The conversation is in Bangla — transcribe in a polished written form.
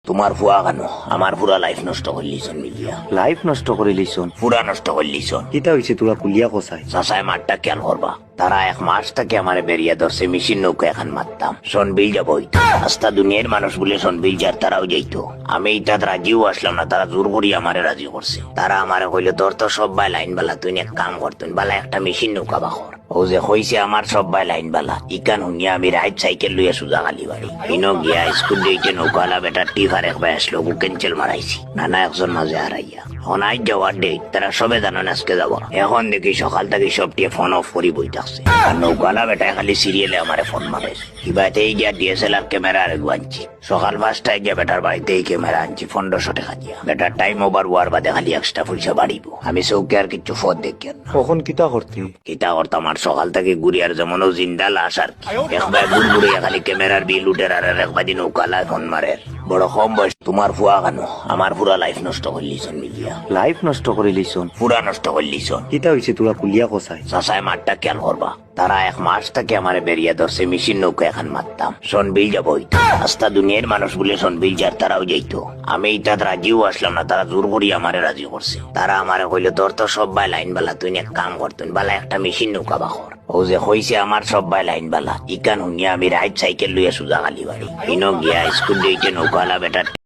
তোমার ফুয়া কেন আমার পুরা লাইফ নষ্ট করলিছন মিলিয়া লাইফ নষ্ট করে লিছন। পুরা নষ্ট করলিছন। কিতা হইছে তোরা কুলিয়া কসাই? চাচায় মাঠটা খেয়াল করবা, তারা এক মাস থেকে আমার বেরিয়ে ধরছে মেশিন নৌকা এখন মারতাম সনবিল যাবো হইতো আস্তা দুনিয়ার মানুষ বলে সনবিল যার তারাও যাইতো। আমি ইটা রাজিও আসলাম না, তারা জোর করি আমারে রাজি করছে। তারা আমারে কইলো তোর তো সব ভাই লাইন বালা, তুই এক কাম করতুন বালা একটা মেশিন নৌকা বাখর। ও যে হইছে আমার সব ভাই লাইন বালা ইকান হুনিয়া আমি রাইট সাইকেল লইয়া সুজা খালি বাড়ি ইনো গিয়া স্কুল দিয়েছে নৌকালা বেটা টিফার একবার আসলো ক্যান্সেল মারাইছি নানা একজন মাঝে হারাইয়া। এখন আজ যাওয়ার ডেট তারা সবে জানেন আজকে যাবো। এখন দেখি সকাল থেকে সব টিয়ে ফোন অফ করি বই থাকছে। আর নৌকালা বেটা খালি সিরিয়ালে আমারে ফোন মারে। ইবাতেই গিয়া ডিএসএলআর ক্যামেরা আরেকু আনছি। সকাল 5টায় গিয়া বেটার বাড়িতেই ক্যামেরা আনছি 1500 টাকা দিয়া। বেটার টাইম ওভার ওয়ার বাদে খালি এক্সট্রা পয়সা বাড়িব। আমি চৌকে আর কিছু ফোন দেখি না। কখন কিতা করতি? কিতা করতাম আর সকাল থেকে গুড়িয়ার যেমনও জিন্দা লাশ আর কি। একবার গুড়গুড়িয়া খালি ক্যামেরার বিল উঠে আর একবার দিন নৌকালা ফোন মারে। বড় কম বয়স তোমার ফুয়া কেন আমার পুরা লাইফ নষ্ট করলিছন মিলিয়া লাইফ নষ্ট করে লিছন। পুরা নষ্ট করলিছন। কিতা হইছে তোরা কুলিয়া কসাই? চাচায় মাঠটা খেয়াল করবা, তারা এক মাস থেকে আমার বেরিয়ে ধরছে মেশিন নৌকা এখন মারতাম সনবিল যাবো হইতো আস্তা দুনিয়ার মানুষ বলে সনবিল যার তারাও যাইতো। আমি ইটা রাজিও আসলাম না, তারা জোর করি আমারে রাজি করছে। তারা আমারে কইলো তোর তো সব ভাই লাইন বালা, তুই এক কাম করতুন বালা একটা মেশিন নৌকা বাখর। ও যে হইছে আমার সব ভাই লাইন বালা ইকান হুনিয়া আমি রাইট সাইকেল লইয়া সুজা খালি বাড়ি ইনো গিয়া স্কুল দিয়েছে নৌকালা বেটা